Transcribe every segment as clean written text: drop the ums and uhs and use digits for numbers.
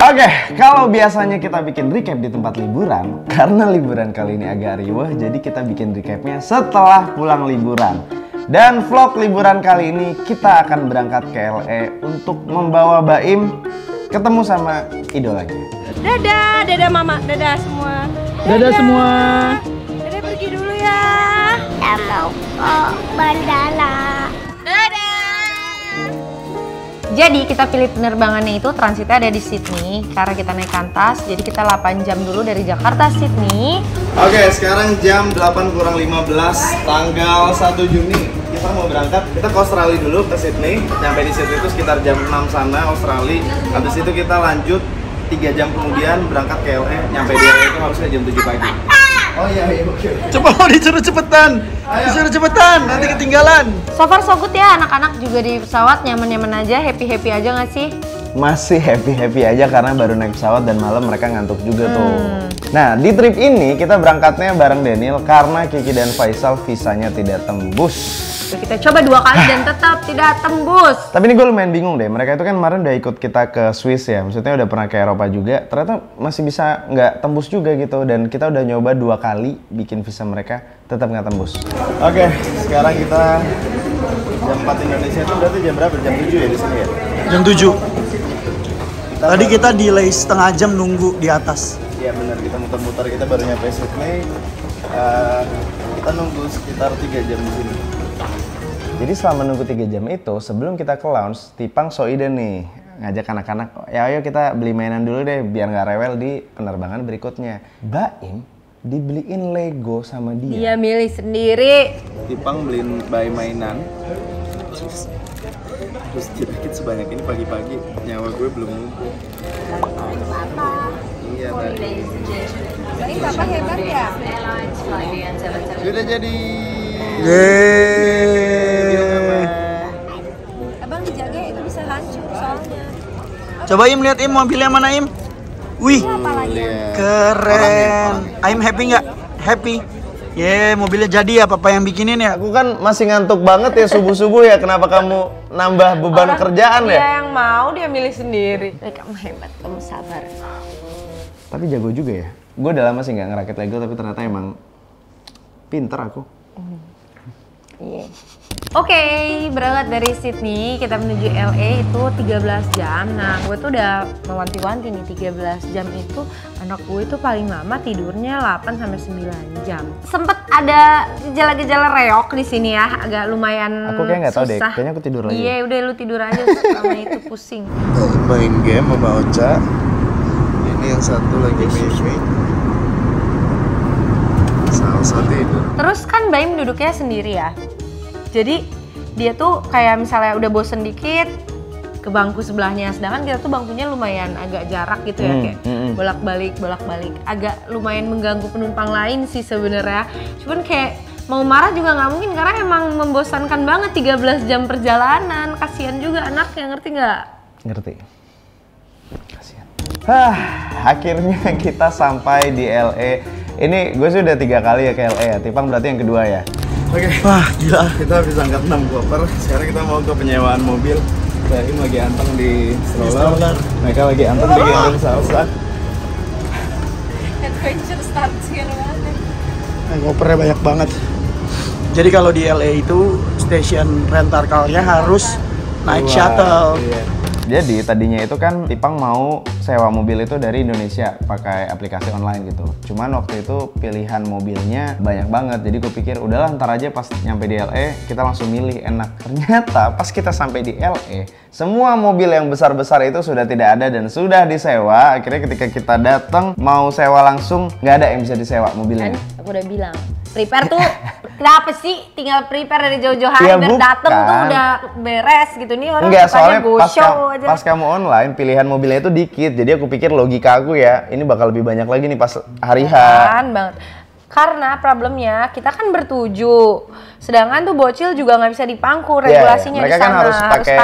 Oke, kalau biasanya kita bikin recap di tempat liburan, karena liburan kali ini agak riweh, jadi kita bikin recapnya setelah pulang liburan. Dan vlog liburan kali ini kita akan berangkat ke LA untuk membawa Baim ketemu sama idolanya. Dadah, dadah mama, dadah semua. Dadah semua. Dadah pergi dulu ya. Kita mau ke bandara. Dadah. Jadi kita pilih penerbangannya itu transitnya ada di Sydney karena kita naik Qantas. Jadi kita 8 jam dulu dari Jakarta Sydney. Oke, sekarang jam 8 kurang 15 tanggal 1 Juni. Kita mau berangkat, kita ke Australia dulu, ke Sydney. Sampai di Sydney itu sekitar jam 6 sana Australia. Habis itu kita lanjut 3 jam kemudian berangkat ke LA. Nyampe di LA itu harusnya jam 7 pagi. Oh iya, oke. Coba disuruh cepetan. Disuruh cepetan, nanti ketinggalan. So far so good ya, anak-anak juga di pesawat nyaman-nyaman aja, happy-happy aja nggak sih? Masih happy-happy aja karena baru naik pesawat dan malam mereka ngantuk juga tuh. Nah, di trip ini kita berangkatnya bareng Daniel karena Kiki dan Faisal visanya tidak tembus. Kita coba 2 kali dan tetap tidak tembus. Tapi ini gue lumayan bingung deh, mereka itu kan kemarin udah ikut kita ke Swiss ya, maksudnya udah pernah ke Eropa juga, ternyata masih bisa nggak tembus juga gitu, dan kita udah nyoba 2 kali bikin visa mereka, tetap nggak tembus. Oke, sekarang kita jam 4 Indonesia itu berarti jam berapa? Jam 7 ya di sini ya? Jam 7. Tadi kita delay setengah jam nunggu di atas. Iya benar, kita muter-muter, kita baru nyampe Sydney, kita nunggu sekitar 3 jam di sini. Jadi selama nunggu 3 jam itu, sebelum kita ke lounge, Tipang so ide nih, ngajak anak-anak, ya ayo kita beli mainan dulu deh, biar nggak rewel di penerbangan berikutnya. Baim dibeliin Lego sama dia. Dia milih sendiri. Tipang beliin Baim mainan, terus dirakit sebanyak ini pagi-pagi, nyawa gue belum ngumpul. Iya tadi. Ini papa hebat ya. Sudah jadi. Yeay. Abang dijaga ya, itu bisa hancur soalnya. Coba Im lihat Im mobilnya mana Im? Wih, keren. Im happy nggak? Happy. Mobilnya jadi ya papa yang bikinin ya? Aku kan masih ngantuk banget ya subuh-subuh ya. Kenapa kamu nambah beban kerjaan ya? Dia yang mau, dia milih sendiri. Kamu hebat, kamu sabar. Tapi jago juga ya. Gue udah lama sih nggak ngerakit Lego, tapi ternyata emang pinter aku. Iya. Oke, berangkat dari Sydney, kita menuju LA itu 13 jam. Nah, gue tuh udah mewanti-wanti nih, 13 jam itu anak gue tuh paling lama tidurnya 8-9 jam. Sempet ada gejala-gejala reok di sini ya, agak lumayan Aku kayak nggak tahu deh, susah. kayaknya aku tidur lagi. Iya, udah lu tidur aja selama itu pusing. Main game sama Ocha. Ini yang satu lagi mimi. Salsa tidur. Terus kan Baim duduknya sendiri ya. Jadi dia tuh kayak misalnya udah bosen dikit ke bangku sebelahnya, sedangkan kita tuh bangkunya lumayan agak jarak gitu ya, kayak bolak-balik. Agak lumayan mengganggu penumpang lain sih sebenarnya. Cuman kayak mau marah juga nggak mungkin karena emang membosankan banget 13 jam perjalanan. Kasihan juga anaknya, ngerti nggak? Ngerti. Kasihan. Akhirnya kita sampai di LA. Ini gue sudah 3 kali ya ke LA ya. Tipang berarti yang kedua ya. Oke. Wah, gila. Kita bisa angkat 6 koper. Sekarang kita mau ke penyewaan mobil. Baim lagi anteng di stroller. Mereka lagi anteng di gendong salsa. Adventure starts here banget. Kopernya banyak banget. Jadi kalau di LA itu station rental car-nya harus naik shuttle. Iya. Jadi tadinya itu kan Tipang mau sewa mobil itu dari Indonesia pakai aplikasi online gitu. Cuman waktu itu pilihan mobilnya banyak banget. Jadi gue pikir udahlah ntar aja pas nyampe di LA kita langsung milih enak. Ternyata pas kita sampai di LA semua mobil yang besar-besar itu sudah tidak ada dan sudah disewa. Akhirnya ketika kita datang mau sewa langsung nggak ada yang bisa disewa mobilnya. Kan aku udah bilang, prepare tuh kenapa sih tinggal prepare dari jauh-jauh hari Ya, biar dateng tuh bukan. udah beres gitu. Nih orang Enggak, sukanya soalnya go show aja. pas kamu online pilihan mobilnya itu dikit. Jadi aku pikir logika aku ya, ini bakal lebih banyak lagi nih pas hari H. Kan banget. Karena problemnya kita kan bertujuh, sedangkan tuh bocil juga nggak bisa dipangku, Iya, regulasinya mereka di sana kan harus pakai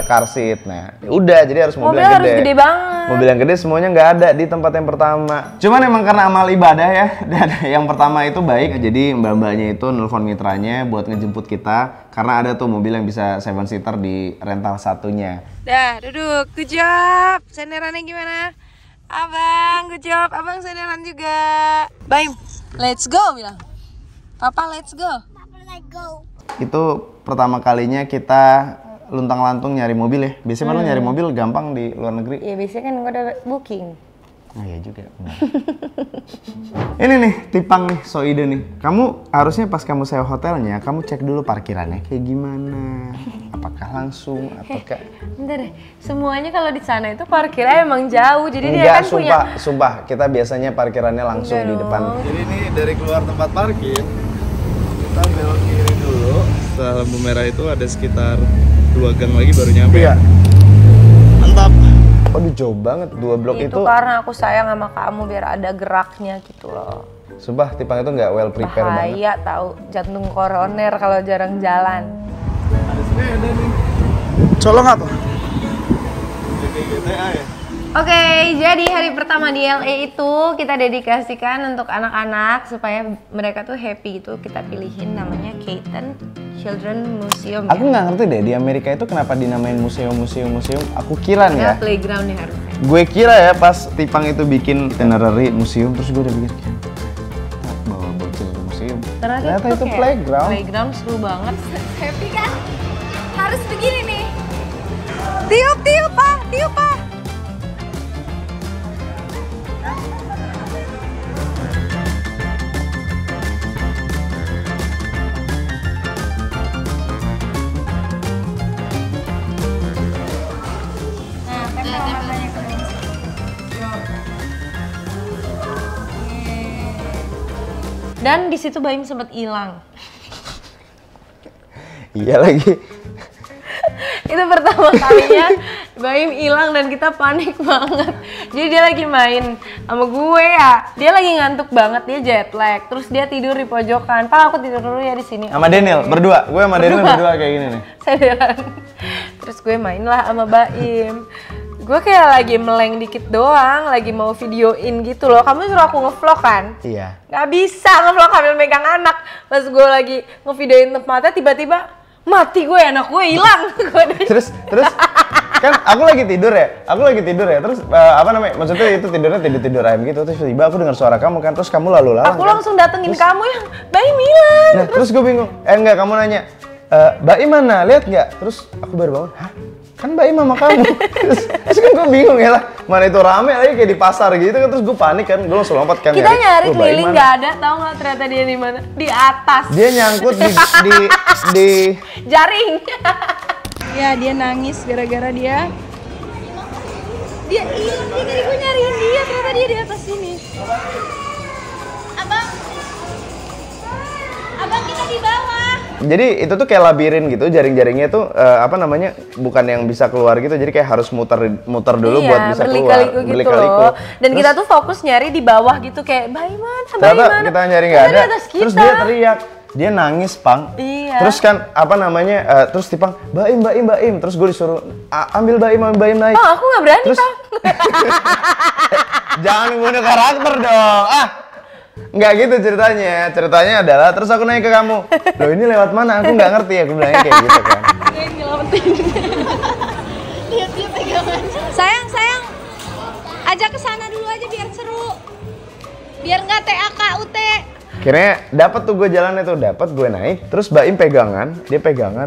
car seat. Nah, udah jadi harus mobil mobil yang harus gede. gede banget. Mobil yang gede semuanya nggak ada di tempat yang pertama. Cuman emang karena amal ibadah ya. Dan yang pertama itu baik. Jadi mbak-mbaknya itu nelfon mitranya buat ngejemput kita. Karena ada tuh mobil yang bisa 7-seater di rental satunya. Dah, duduk. Good job. Senderannya gimana? Abang, good job. Abang senderan juga. Baim, let's go bilang. Papa, let's go. Itu pertama kalinya kita luntang-lantung nyari mobil ya. Biasanya malah nyari mobil gampang di luar negeri. Ya biasanya kan gue udah booking. Nah iya juga. Benar. Ini nih, Tipang nih, so ide nih. Kamu harusnya pas kamu sewa hotelnya, kamu cek dulu parkirannya kayak gimana. Apakah langsung, ataukah... Bentar deh, semuanya kalau di sana itu parkirnya emang jauh. Jadi dia Enggak, kan punya... sumpah. Kita biasanya parkirannya langsung Enggak di depan. dong. Jadi ini dari keluar tempat parkir, kita belok kiri dulu. Setelah lampu merah itu ada sekitar 2 gang lagi baru nyampe. Iya. Mantap. Waduh jauh banget, 2 blok itu. Itu karena aku sayang sama kamu biar ada geraknya gitu loh. Sumpah, Tipang itu nggak well prepare banget. Bahaya tahu, jantung koroner kalau jarang jalan. Ada sepeda nih. Colong apa? GTA ya? Oke, jadi hari pertama di LA itu kita dedikasikan untuk anak-anak supaya mereka tuh happy gitu. Kita pilihin namanya Keaton Children Museum. Aku nggak ngerti deh, di Amerika itu kenapa dinamain museum. Aku kira nih ya. Playground nih harusnya. Gue kira ya pas Tipang itu bikin itinerary museum, terus gue udah pikir bawa bocil ke museum. Ternyata itu kayak playground. Playground seru banget. Happy kan? Harus begini nih. Tiup, tiup, Pak. Tiup, Pak. Dan di situ Baim sempat hilang. Iya lagi. Itu pertama kalinya Baim hilang dan kita panik banget. Jadi dia lagi main sama gue ya. Dia lagi ngantuk banget, dia jet lag. Terus dia tidur di pojokan. Pak, aku tidur dulu ya di sini. Sama Daniel berdua. Gue sama Daniel berdua kayak gini nih. Senderan. Terus gue main lah sama Baim. Gue kayak lagi meleng dikit doang, lagi mau videoin gitu loh. Kamu suruh aku ngevlog kan? Iya. Gak bisa ngevlog sambil megang anak. Pas gue lagi ngevideoin tempatnya, tiba-tiba mati gue, anak gue hilang. Terus kan aku lagi tidur ya. Terus apa namanya? Maksudnya itu tidurnya tidur ayam gitu. Terus tiba-tiba aku dengar suara kamu kan. Terus kamu lalu lalang. Aku kan? langsung datengin kamu yang Baim hilang. Nah, terus gue bingung. Enggak, kamu nanya, Baim mana? Lihat nggak? Terus aku baru bangun. Hah? Kan Baim sama kamu. terus kan gue bingung ya lah. Mana itu rame lagi kayak di pasar gitu kan. Terus gue panik kan. Gue langsung lompat kan. Kita nyari "Oh, Baim keliling mana?" nggak ada. Tahu nggak ternyata dia di mana? Di atas. Dia nyangkut di Jaring. Ya, dia nangis gara-gara dia hilang. Jadi gue nyariin dia, ternyata dia di atas sini. Abang kita di bawah. Jadi itu tuh kayak labirin gitu, jaring-jaringnya tuh apa namanya, bukan yang bisa keluar gitu, jadi kayak harus muter dulu buat bisa keluar. Berliku-liku gitu loh. Dan terus, kita tuh fokus nyari di bawah gitu kayak Baim mana? Ternyata kita nyari nggak ada. Terus dia teriak, dia nangis Pang. Iya. Terus kan apa namanya, terus Tipang, Baim. Terus gue disuruh ambil Baim naik. Oh, aku nggak berani terus, Pang. Jangan bunuh karakter dong. Nggak gitu ceritanya. Ceritanya adalah terus aku nanya ke kamu, loh ini lewat mana? Aku nggak ngerti. Aku bilangnya kayak gitu kan. Lihat dia pegangan. Sayang, ajak ke sana dulu aja biar seru. Biar nggak TAKUT. Akhirnya dapat tuh gue jalannya tuh, dapat gue naik, terus Baim pegangan,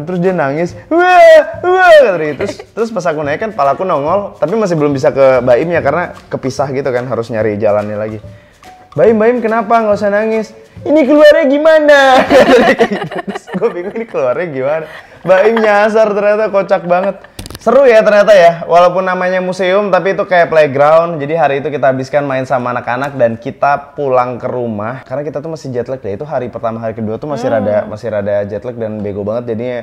terus dia nangis, wah, terus pas aku naik kan palaku nongol, tapi masih belum bisa ke Baimnya karena kepisah gitu kan, harus nyari jalannya lagi. Baim kenapa nggak usah nangis? Ini keluarnya gimana? Terus gue bingung ini keluarnya gimana? Baim nyasar ternyata, kocak banget. Seru ya ternyata ya, walaupun namanya museum tapi itu kayak playground. Jadi hari itu kita habiskan main sama anak-anak dan kita pulang ke rumah karena kita tuh masih jet lag deh. Itu hari pertama, hari kedua tuh masih rada jet lag dan bego banget jadinya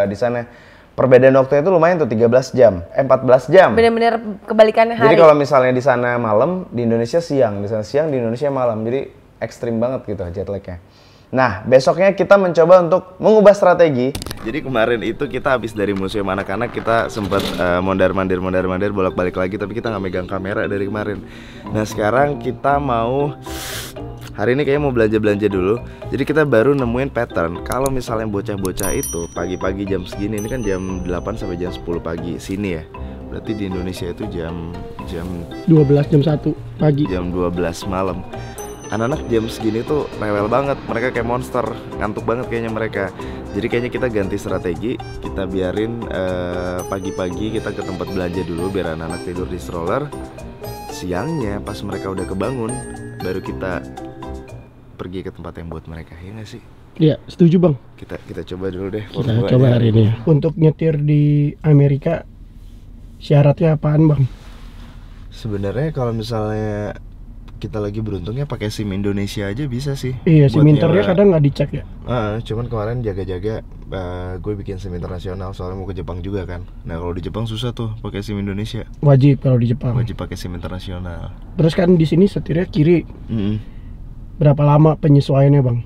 di sana. Perbedaan waktunya itu lumayan tuh 13 jam, 14 jam. Bener-bener kebalikannya hari. Jadi kalau misalnya di sana malam, di Indonesia siang, di sana siang, di Indonesia malam. Jadi ekstrim banget gitu jet lag-nya. Nah, besoknya kita mencoba untuk mengubah strategi. Jadi kemarin itu kita habis dari museum anak-anak, kita sempat mondar-mandir bolak-balik lagi, tapi kita nggak megang kamera dari kemarin. Nah, sekarang kita mau hari ini kayaknya mau belanja-belanja dulu. Jadi kita baru nemuin pattern. Kalau misalnya bocah-bocah itu pagi-pagi jam segini, ini kan jam 8 sampai jam 10 pagi sini ya. Berarti di Indonesia itu jam 12 jam 1 pagi. Jam 12 malam. Anak-anak jam segini tuh rewel banget, mereka kayak monster, ngantuk banget kayaknya mereka. Jadi kayaknya kita ganti strategi, kita biarin pagi-pagi kita ke tempat belanja dulu biar anak-anak tidur di stroller. Siangnya pas mereka udah kebangun, baru kita pergi ke tempat yang buat mereka, ya nggak sih? Iya, setuju bang. Kita coba dulu deh. Kita coba hari ini. Untuk nyetir di Amerika, syaratnya apaan bang? Sebenarnya kalau misalnya kita lagi beruntungnya pakai SIM Indonesia aja bisa sih. Iya, SIM internya kadang nggak dicek ya. Cuman kemarin jaga-jaga gue bikin SIM internasional soalnya mau ke Jepang juga kan. Nah kalau di Jepang susah tuh pakai SIM Indonesia. Wajib kalau di Jepang. Wajib pakai SIM internasional. Terus kan di sini setirnya kiri. Berapa lama penyesuaiannya bang?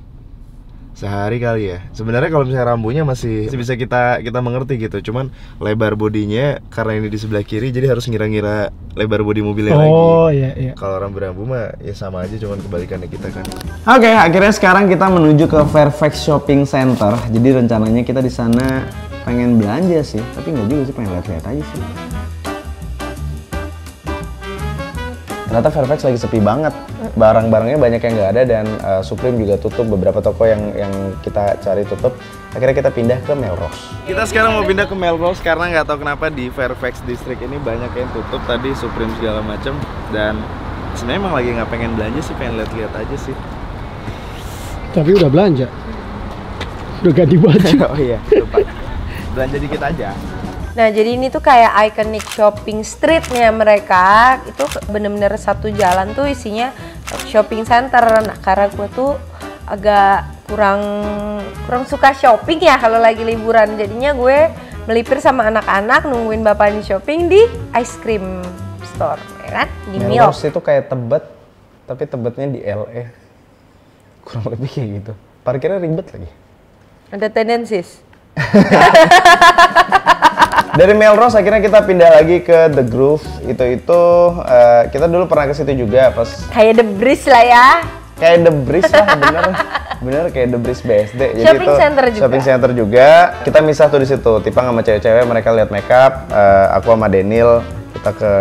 Sehari kali ya. Sebenarnya kalau misalnya rambunya masih bisa kita mengerti gitu. Cuman lebar bodinya karena ini di sebelah kiri, jadi harus ngira-ngira lebar bodi mobilnya lagi. Oh iya. Kalau rambu-rambu mah ya sama aja, cuman kebalikannya kita kan. Oke, akhirnya sekarang kita menuju ke Fairfax Shopping Center. Jadi rencananya kita di sana pengen belanja sih, tapi nggak juga sih, pengen lihat-lihat aja sih. Ternyata Fairfax lagi sepi banget, barang-barangnya banyak yang nggak ada dan Supreme juga tutup, beberapa toko yang kita cari tutup. Akhirnya kita pindah ke Melrose. Kita sekarang mau pindah ke Melrose karena nggak tahu kenapa di Fairfax District ini banyak yang tutup tadi, Supreme segala macem. Dan sebenarnya emang lagi nggak pengen belanja sih, pengen lihat-lihat aja sih. Tapi udah belanja, udah ganti baju. Oh iya, lupa. Belanja dikit aja. Nah, jadi ini tuh kayak iconic shopping streetnya mereka. Itu bener-bener satu jalan tuh isinya shopping center. Nah, karena gue tuh agak kurang suka shopping ya kalau lagi liburan. Jadinya gue melipir sama anak-anak nungguin bapaknya shopping di ice cream store, ya kan? Di Milk. Melrose itu kayak Tebet, tapi Tebetnya di LA. Kurang lebih kayak gitu. Parkirnya ribet lagi. Ada tendencies. Dari Melrose akhirnya kita pindah lagi ke The Groove. Itu kita dulu pernah ke situ juga pas. Kayak The Breeze lah ya. Kayak The Breeze lah, bener kayak The Breeze BSD. Jadi Shopping center juga. Shopping center juga. Kita misah tuh di situ. Tipang sama cewek-cewek, mereka lihat makeup. Aku sama Daniel kita ke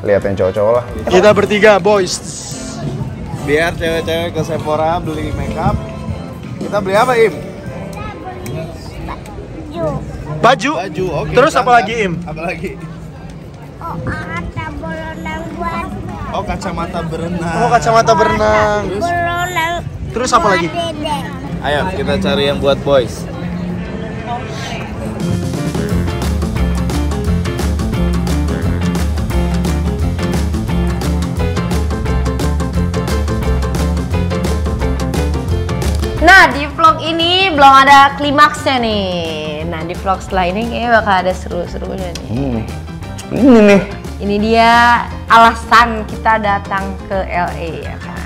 lihat yang cowok-cowok lah. Kita bertiga boys. Biar cewek-cewek ke Sephora beli makeup. Kita beli apa, Im? Baju. Oke. Terus apa lagi, Im? Apa lagi? Kacamata berenang buat Oh, kacamata berenang. Oh, kacamata berenang. berenang. Terus apa lagi? Dede. Ayo kita cari yang buat boys. Nah, di vlog ini belum ada klimaksnya nih. Nah, di vlog setelah ini kayaknya bakal ada seru-serunya nih. Ini nih. Ini dia alasan kita datang ke LA ya kan.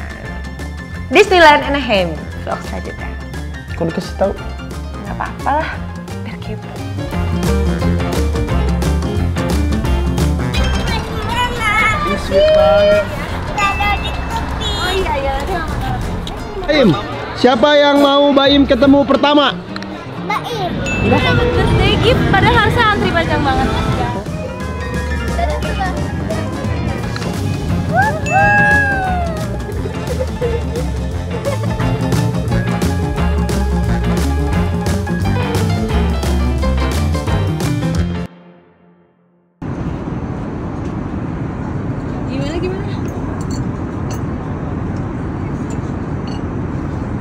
Disneyland Anaheim. Vlog selanjutnya. Kok dikasih tahu? Nggak apa-apa lah, biar kepo. Sweet banget. Ada di kopi. Oh iya. Baim, siapa yang mau Baim ketemu pertama? Baim. Udah dapet birthday gift padahal saya antri panjang banget.